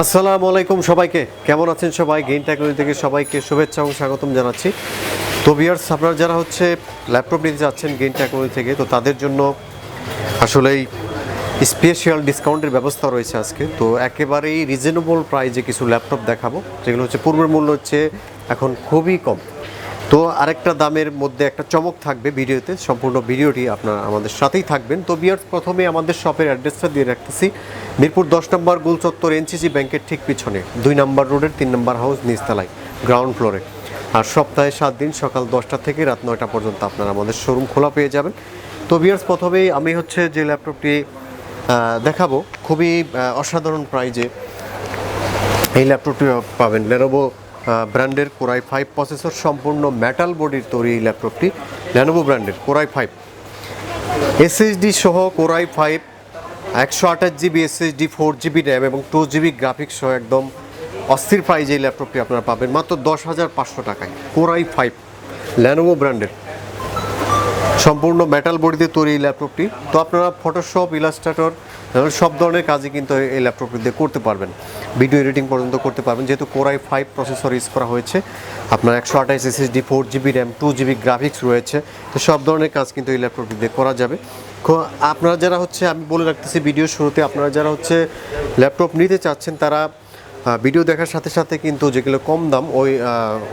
আসসালামু আলাইকুম সবাইকে, কেমন আছেন সবাই? গেইন টেকনোলজি থেকে সবাইকে শুভেচ্ছা এবং স্বাগতম জানাচ্ছি। তো ভিউয়ার্স, আপনারা যারা ল্যাপটপ নিতে যাচ্ছেন গেইন টেকনোলজি থেকে, তো তাদের জন্য আসলেই স্পেশাল ডিসকাউন্টের ব্যবস্থা রয়েছে আজকে। তো একেবারেই রিজনেবল প্রাইজে কিছু ল্যাপটপ দেখাবো, যেগুলো পূর্বের মূল্য এখন খুবই কম। তো আরেকটা দামের মধ্যে একটা চমক থাকবে ভিডিওতে, সম্পূর্ণ ভিডিওটি আপনারা আমাদের সাথেই থাকবেন। তো ভিউয়ার্স, প্রথমে আমাদের শপের অ্যাড্রেসটা দিয়ে রাখতেছি। মিরপুর 10 নম্বর গোলচত্বর এনসিসি ব্যাংকের ঠিক পিছনে 2 নম্বর রোডের 3 নম্বর হাউস নিচতলায় গ্রাউন্ড ফ্লোরে। আর সপ্তাহে 7 দিন সকাল 10টা থেকে রাত 9টা পর্যন্ত আপনারা আমাদের শোরুম খোলা পেয়ে যাবেন। তো ভিউয়ার্স, প্রথমেই আমি যে ল্যাপটপটি দেখাবো, খুবই অসাধারণ প্রাইজে এই ল্যাপটপটি পাবেন। লেনোভো ব্র্যান্ডের কোরাই 5 প্রসেসর, সম্পূর্ণ মেটাল বডির তৈরি এই ল্যাপটপটি। লেনোভো ব্র্যান্ডের কোরাই 5 এসএসডি সহ core i 5 128 GB SSD, 4 GB RAM এবং 2 জিবি গ্রাফিক্স সহ একদম অস্থির প্রাইজে এই ল্যাপটপটি আপনারা পাবেন মাত্র 10,500 টাকায়। কোরাই 5 লেনোভো ব্র্যান্ডের সম্পূর্ণ মেটাল বডিতে তৈরি এই ল্যাপটপটি। তো আপনারা ফটোশপ, ইলাস্ট্রেটর সব ধরনের কাজই কিন্তু এই ল্যাপটপটি দিয়ে করতে পারবেন, ভিডিও এডিটিং পর্যন্ত করতে পারবেন। যেহেতু কোরাই 5 প্রসেসর ইউজ করা হয়েছে, আপনার 128 SSD, 4 GB RAM, 2 GB graphics রয়েছে। তো সব ধরনের কাজ কিন্তু এই ল্যাপটপটি দিয়ে করা যাবে। আপনারা যারা আমি বলে রাখতেছি ভিডিও শুরুতে, আপনারা যারা ল্যাপটপ নিতে চাচ্ছেন, তারা ভিডিও দেখার সাথে সাথে কিন্তু যেগুলো কম দাম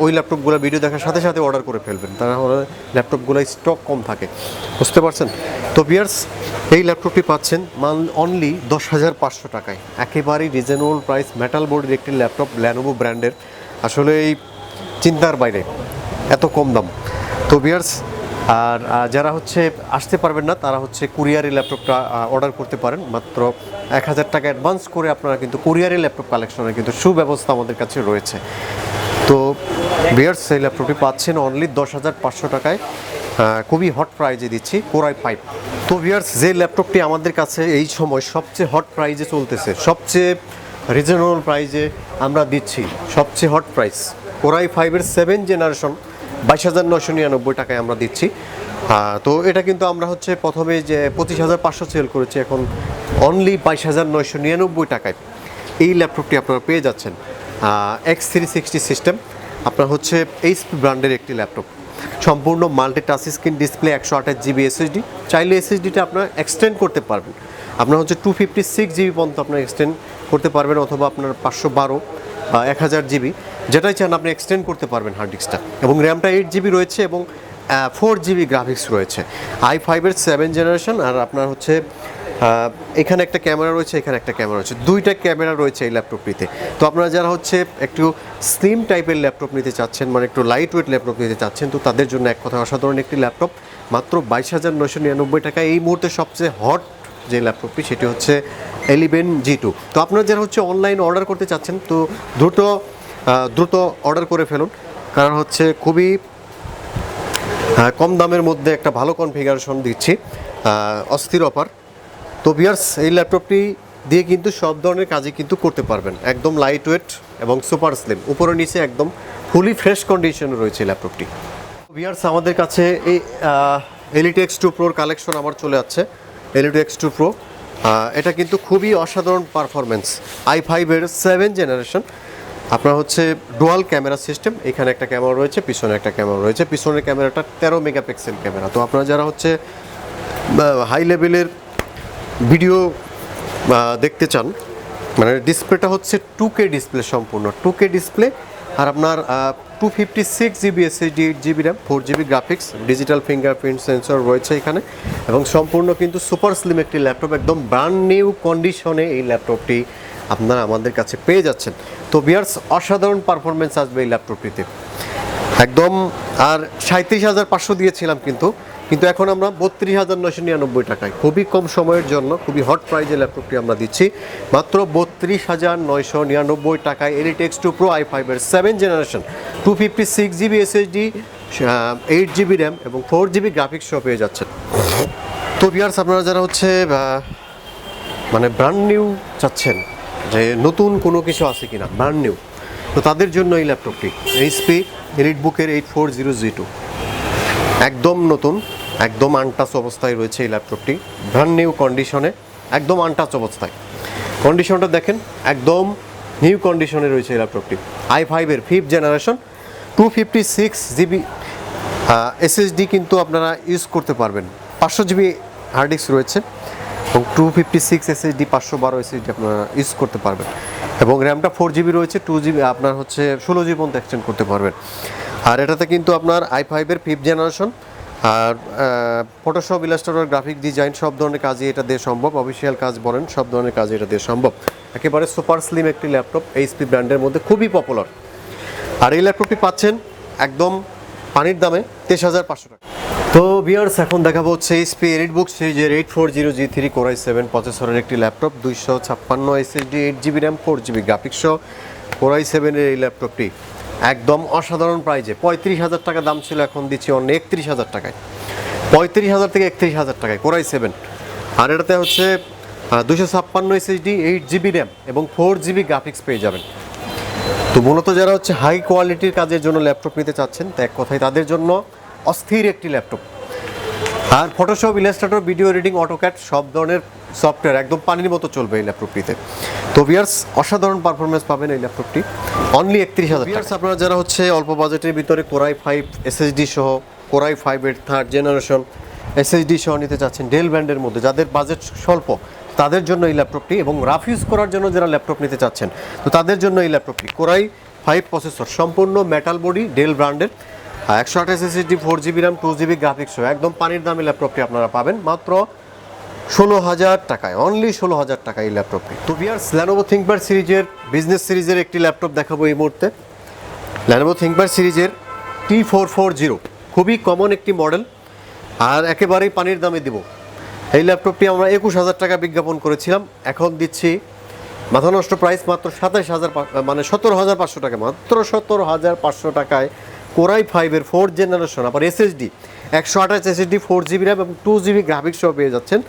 ওই ল্যাপটপগুলো ভিডিও দেখার সাথে সাথে অর্ডার করে ফেলবেন, তারা ল্যাপটপগুলো স্টক কম থাকে, বুঝতে পারছেন? তো ভিউয়ার্স, এই ল্যাপটপটি পাচ্ছেন অনলি 10,500 টাকায়, একেবারেই রিজনেবল প্রাইস। মেটাল বোর্ডের একটি ল্যাপটপ, লেনোভো ব্র্যান্ডের, আসলে এই চিন্তার বাইরে এত কম দাম। তো ভিউয়ার্স, আর যারা আসতে পারবেন না, তারা কুরিয়ারে ল্যাপটপটা অর্ডার করতে পারেন। মাত্র 1,000 টাকা অ্যাডভান্স করে আপনারা কিন্তু কুরিয়ারে ল্যাপটপ কালেকশনের কিন্তু সুব্যবস্থা আমাদের কাছে রয়েছে। তো ভিউয়ার্স, এই ল্যাপটপটি পাচ্ছেন অনলি 10,500 টাকায়, খুবই হট প্রাইজে দিচ্ছি, কোরাই 5। তো ভিউয়ার্স, যে ল্যাপটপটি আমাদের কাছে এই সময় সবচেয়ে হট প্রাইজে চলতেছে, সবচেয়ে রিজনেবল প্রাইজে আমরা দিচ্ছি, সবচেয়ে হট প্রাইস কোরাই 5-এর 7 জেনারেশন 22,999 টাকায় আমরা দিচ্ছি। তো এটা কিন্তু আমরা প্রথমে যে 25,500 সেল করেছি, এখন অনলি 22,999 টাকায় এই ল্যাপটপটি আপনারা পেয়ে যাচ্ছেন। X360 সিস্টেম, আপনার এইচপি ব্র্যান্ডের একটি ল্যাপটপ, সম্পূর্ণ multi touch screen display, 128 GB SSD. চাইলে এসএসডিটা আপনারা এক্সটেন্ড করতে পারবেন, আপনার 256 জিবি পর্যন্ত আপনার এক্সটেন্ড করতে পারবেন, অথবা আপনার 512 বা 1000 জিবি, যেটাই চান আপনি এক্সটেন্ড করতে পারবেন হার্ড ডিস্কটা। এবং র্যামটা 8 জিবি রয়েছে এবং 4 জিবি গ্রাফিক্স রয়েছে। i5-এর 7 জেনারেশন। আর আপনার এখানে একটা ক্যামেরা রয়েছে, এখানে একটা ক্যামেরা রয়েছে, দুইটা ক্যামেরা রয়েছে এই ল্যাপটপটিতে। তো আপনারা যারা একটু স্লিম টাইপের ল্যাপটপ নিতে চাচ্ছেন, মানে একটু লাইট ওয়েট ল্যাপটপ নিতে চাচ্ছেন, তো তাদের জন্য এক কথা অসাধারণ একটি ল্যাপটপ, মাত্র 22,999 টাকায়। এই মুহূর্তে সবচেয়ে হট যে ল্যাপটপটি, সেটি Eleven G2। তো আপনারা যারা অনলাইন অর্ডার করতে চাচ্ছেন, তো দ্রুত অর্ডার করে ফেলুন, কারণ খুবই কম দামের মধ্যে একটা ভালো কনফিগারেশন দিচ্ছি, অস্থির অফার। তো ভিউয়ার্স, এই ল্যাপটপটি দিয়ে কিন্তু সব ধরনের কাজই কিন্তু করতে পারবেন, একদম লাইট ওয়েট এবং সুপার স্লিম, উপরে নিচে একদম ফুলি ফ্রেশ কন্ডিশনে রয়েছে ল্যাপটপটি। ভিউয়ার্স, আমাদের কাছে এই Elite X2 Pro কালেকশন আবার চলে যাচ্ছে। Elite X2 Pro, এটা কিন্তু খুবই অসাধারণ পারফরমেন্স, i5-এর 7 জেনারেশন। আপনার ডুয়াল ক্যামেরা সিস্টেম, এখানে একটা ক্যামেরা রয়েছে, পিছনে একটা ক্যামেরা রয়েছে। পিছনের ক্যামেরাটা 13 মেগাপিক্সেল ক্যামেরা। তো আপনারা যারা হাই লেভেলের ভিডিও দেখতে চান, মানে ডিসপ্লেটা 2K ডিসপ্লে, সম্পূর্ণ 2K ডিসপ্লে। আর আপনার 256 GB SSD, 8 GB RAM, 4 GB graphics, digital fingerprint sensor রয়েছে এখানে, এবং সম্পূর্ণ কিন্তু সুপার স্লিম একটি ল্যাপটপ, একদম ব্র্যান্ড নিউ কন্ডিশনে এই ল্যাপটপটি আপনারা আমাদের কাছে পেয়ে যাচ্ছেন। তো ভিউয়ার্স, অসাধারণ পারফরমেন্স আসবে এই ল্যাপটপটিতে একদম। আর 37,500 দিয়েছিলাম, কিন্তু এখন আমরা 32,999 টাকায়, খুবই কম সময়ের জন্য খুবই হট প্রাইজে ল্যাপটপটি আমরা দিচ্ছি মাত্র 32,999 টাকায়। Elite X2 Pro i5-এর 7 generation, 256 GB SSD, 8 GB RAM এবং 4 জিবি গ্রাফিক্স সহ পেয়ে যাচ্ছেন। তো ভিউয়ার্স, আপনারা যারা মানে ব্র্যান্ড নিউ চাচ্ছেন, যে নতুন কোনো কিছু আছে কিনা ব্র্যান্ড নিউ, তো তাদের জন্য এই ল্যাপটপটি HP EliteBook-এর 840G2, একদম নতুন, একদম আনটাচ অবস্থায় রয়েছে এই ল্যাপটপটি, ব্র্যান্ড নিউ কন্ডিশনে, একদম আনটাচ অবস্থায়। কন্ডিশনটা দেখেন, একদম নিউ কন্ডিশনে রয়েছে এই ল্যাপটপটি। i5-এর 5th জেনারেশন 256GB এসএসডি কিন্তু আপনারা ইউজ করতে পারবেন। 500GB হার্ড ডিস্ক রয়েছে এবং 256 এসএসডি 512 এসএসডি আপনারা ইউজ করতে পারবেন এবং র্যামটা 4GB রয়েছে, 2GB আপনার হচ্ছে 16GB পর্যন্ত এক্সটেন্ড করতে পারবেন। আর এটাতে কিন্তু আপনার i5-এর 5th জেনারেশন আর ফটোশপ, ইলাস্ট্রেটর, গ্রাফিক ডিজাইন সব ধরনের কাজই এটা দিয়ে সম্ভব। অফিসিয়াল কাজ বলেন, সব ধরনের কাজই এটা দিয়ে সম্ভব। একেবারে সুপার স্লিম একটি ল্যাপটপ, এইচপি ব্র্যান্ডের মধ্যে খুবই পপুলার। আর এই ল্যাপটপটি পাচ্ছেন একদম পানির দামে 23,500 টাকা। তো ভিউয়ার্স, এখন দেখাবো হচ্ছে এইচপি এলিটবুক সিরিজের 840G3 Core i7 প্রসেসরের একটি laptop, 256 SSD, 8GB RAM, 4GB graphics সহ Core i7-এর এই ল্যাপটপটি একদম অসাধারণ প্রাইজে 35,000 টাকা দাম ছিল, এখন দিচ্ছি অন্য 31,000 টাকায়। 35,000 থেকে 31,000 টাকায় Core i7। আর এটাতে হচ্ছে 256 এসএসডি, 8GB র্যাম এবং 4GB গ্রাফিক্স পেয়ে যাবেন। তো মূলত যারা হচ্ছে হাই কোয়ালিটির কাজের জন্য ল্যাপটপ নিতে চাচ্ছেন, তো এক কথায় তাদের জন্য অস্থির একটি ল্যাপটপ। আর Photoshop, illustrator, video editing, AutoCAD সব ধরনের সফটওয়্যার একদম পানির মতো চলবে এই ল্যাপটপটিতে। তো ভিউয়ার্স, অসাধারণ পারফরমেন্স পাবেন এই ল্যাপটপটি অনলি 31,000 টাকা। আপনারা যারা হচ্ছে অল্প বাজেটের ভিতরে Core i5 এসএসডি সহ, Core i5-এর 3rd জেনারেশন এসএসডি সহ নিতে চাচ্ছেন ডেল ব্র্যান্ডের মধ্যে, যাদের বাজেট স্বল্প তাদের জন্য এই ল্যাপটপটি, এবং রাফ ইউজ করার জন্য যারা ল্যাপটপ নিতে চাচ্ছেন তো তাদের জন্য এই ল্যাপটপটি। Core i5 প্রসেসর, সম্পূর্ণ মেটাল বডি, ডেল ব্র্যান্ডের, 128 SSD, 4GB RAM, 2GB graphics সহ একদম পানির দামে ল্যাপটপটি আপনারা পাবেন মাত্র 16,000 টাকায়, অনলি 16,000 টাকা এই ল্যাপটপটি। তো ভিউয়ার্স, Lenovo ThinkPad সিরিজের বিজনেস সিরিজের একটি ল্যাপটপ দেখাবো এই মুহূর্তে। Lenovo ThinkPad সিরিজের T440, খুবই কমন একটি মডেল আর একেবারেই পানির দামে দিব। এই ল্যাপটপটি আমরা 21,000 টাকা বিজ্ঞাপন করেছিলাম, এখন দিচ্ছি মাথা নষ্ট প্রাইস মাত্র 27,000, মানে 17,500 টাকা, মাত্র 17,500 টাকায় Core i5-এর 4th জেনারেশন, আবার এসএসডি 128 এসএসডি, 4GB র্যাম এবং 2GB গ্রাফিক্স সহ পেয়ে যাচ্ছেন।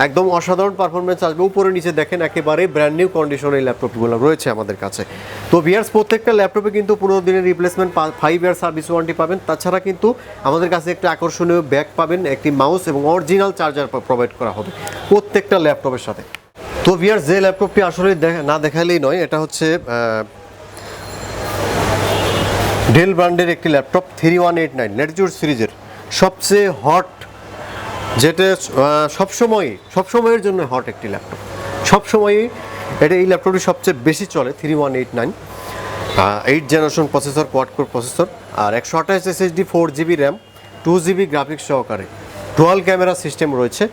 একদম অসাধারণ পারফরমেন্স আসবে। উপরে নিচে দেখেন একেবারে ব্র্যান্ড নিউ কন্ডিশনে এই ল্যাপটপগুলো রয়েছে আমাদের কাছে। তো ভিউয়ার্স, প্রত্যেকটা ল্যাপটপে কিন্তু 15 দিনের রিপ্লেসমেন্ট, 5 ইয়ার সার্ভিস ওয়ারেন্টি পাবেন। তাছাড়া কিন্তু আমাদের কাছে একটা আকর্ষণীয় ব্যাগ পাবেন, একটি মাউস এবং অরিজিনাল চার্জার প্রোভাইড করা হবে প্রত্যেকটা ল্যাপটপের সাথে। তো ভিউয়ার্স, যে ল্যাপটপটি আসলে না দেখালেই নয়, এটা হচ্ছে ডেল ব্র্যান্ডের একটি ল্যাপটপ 3189 ল্যাটিটিউড সিরিজের সবচেয়ে হট, যেটা সবসময়ের জন্য হট একটি ল্যাপটপ, সবসময়ই এটা, এই ল্যাপটপটি সবচেয়ে বেশি চলে। 3189 8th generation processor, quad core processor, আর 128 SSD, 4GB RAM, 2GB graphics সহকারে ডুয়াল ক্যামেরা সিস্টেম রয়েছে।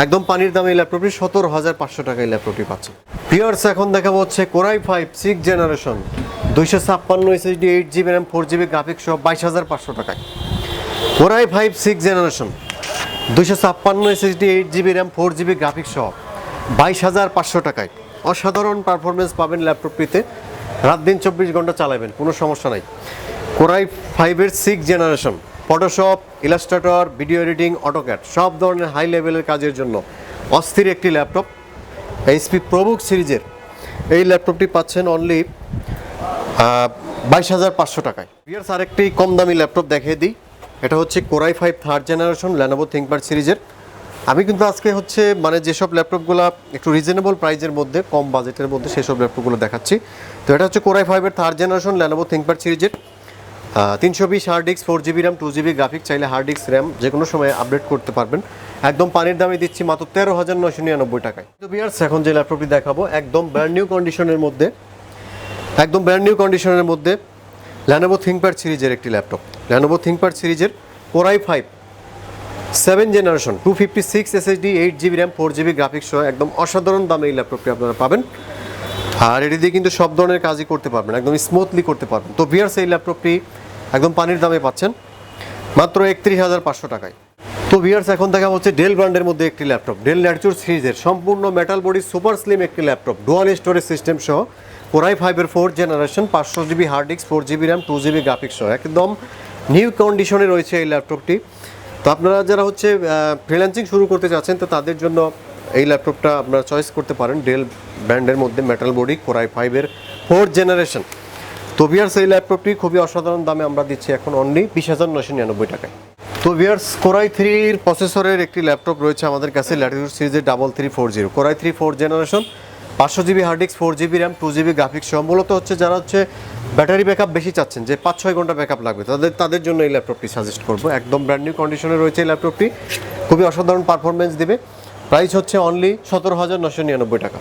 একদম পানির দামে এই ল্যাপটপটি 17,500 টাকা এই ল্যাপটপটি পাচ্ছে। ভিউয়ার্স, এখন দেখাবো হচ্ছে Core i5 6th generation 256 SSD, 8GB RAM, 4GB graphics সহ 22,500 টাকায়। Core i5 6th generation 256 SSD, 8GB RAM, 4GB graphics সহ 22,500 টাকায়। অসাধারণ পারফরমেন্স পাবেন ল্যাপটপটিতে, রাত দিন 24 ঘন্টা চালাবেন, কোনো সমস্যা নাই। Core i5-এর 6th generation, Photoshop, illustrator, video editing, AutoCAD সব ধরনের হাই লেভেলের কাজের জন্য অস্থির একটি ল্যাপটপ। এইচপি প্রবুক সিরিজের এই ল্যাপটপটি পাচ্ছেন অনলি 22,500 টাকায়। ভিউয়ার্স, আরেকটি কম দামি ল্যাপটপ দেখিয়ে দিই। এটা হচ্ছে Core i5 3rd generation Lenovo ThinkPad সিরিজের। আমি কিন্তু আজকে হচ্ছে মানে যেসব ল্যাপটপগুলো একটু রিজনেবল প্রাইজের মধ্যে, কম বাজেটের মধ্যে সেসব ল্যাপটপগুলো দেখাচ্ছি। তো এটা হচ্ছে Core i5-এর 3rd জেনারেশন Lenovo ThinkPad সিরিজের 320 hard disk, 4GB RAM, 2GB graphics, চাইলে হার্ড ডিস্ক র্যাম যে কোনো সময় আপডেট করতে পারবেন। একদম পানির দামে দিচ্ছি মাত্র 13,999 টাকায়। তো ভিউয়ার্স, এখন যে ল্যাপটপটি দেখাবো একদম ব্র্যান্ড নিউ কন্ডিশনের মধ্যে, Lenovo ThinkPad সিরিজের একটি ল্যাপটপ। Lenovo ThinkPad সিরিজের Core i5 7th generation 256 SSD, 8GB RAM, 4GB graphics সহ একদম অসাধারণ দামে এই ল্যাপটপটি আপনারা পাবেন। আর এটি দিয়ে কিন্তু সব ধরনের কাজই করতে পারবেন, একদম স্মুথলি করতে পারবেন। তো ভিউয়ার্স, এই ল্যাপটপটি একদম পানির দামে পাচ্ছেন মাত্র 31,500 টাকায়। তো ভিউয়ার্স, এখন দেখা হচ্ছে ডেল ব্র্যান্ডের মধ্যে একটি ল্যাপটপ, ডেল ল্যাটিটিউড সিরিজের সম্পূর্ণ মেটাল বডি সুপার স্লিম একটি ল্যাপটপ, ডুয়াল স্টোরেজ সিস্টেম সহ Core i5-এর 4th generation, 500GB hard disk, 4GB RAM, 2GB graphics সহ একদম নিউ কন্ডিশনে রয়েছে এই ল্যাপটপটি। তো আপনারা যারা হচ্ছে ফ্রিল্যান্সিং শুরু করতে চাচ্ছেন তো তাদের জন্য এই ল্যাপটপটা আপনারা চয়েস করতে পারেন। ডেল ব্র্যান্ডের মধ্যে মেটাল বডি, Core i5-এর 4th জেনারেশন। তো ভিউয়ার্স, এই ল্যাপটপটি খুবই অসাধারণ দামে আমরা দিচ্ছি এখন অনলি 20,999 টাকায়। তো ভিউয়ার্স, Core i3 প্রসেসরের একটি ল্যাপটপ রয়েছে আমাদের কাছে, ল্যাটিটিউড সিরিজের 3340 Core i3 4th generation 500 GB hard disk, 4 GB RAM, 2 GB graphics সহ। মূলত হচ্ছে যারা হচ্ছে ব্যাটারি ব্যাকআপ বেশি চাচ্ছেন, যে 5-6 ঘন্টা ব্যাকআপ লাগবে, তাদের জন্য এই ল্যাপটপটি সাজেস্ট করবো। একদম ব্র্যান্ড নিউ কন্ডিশনে রয়েছে এই ল্যাপটপটি, খুবই অসাধারণ পারফরমেন্স দিবে। প্রাইস হচ্ছে অনলি 17,999 টাকা।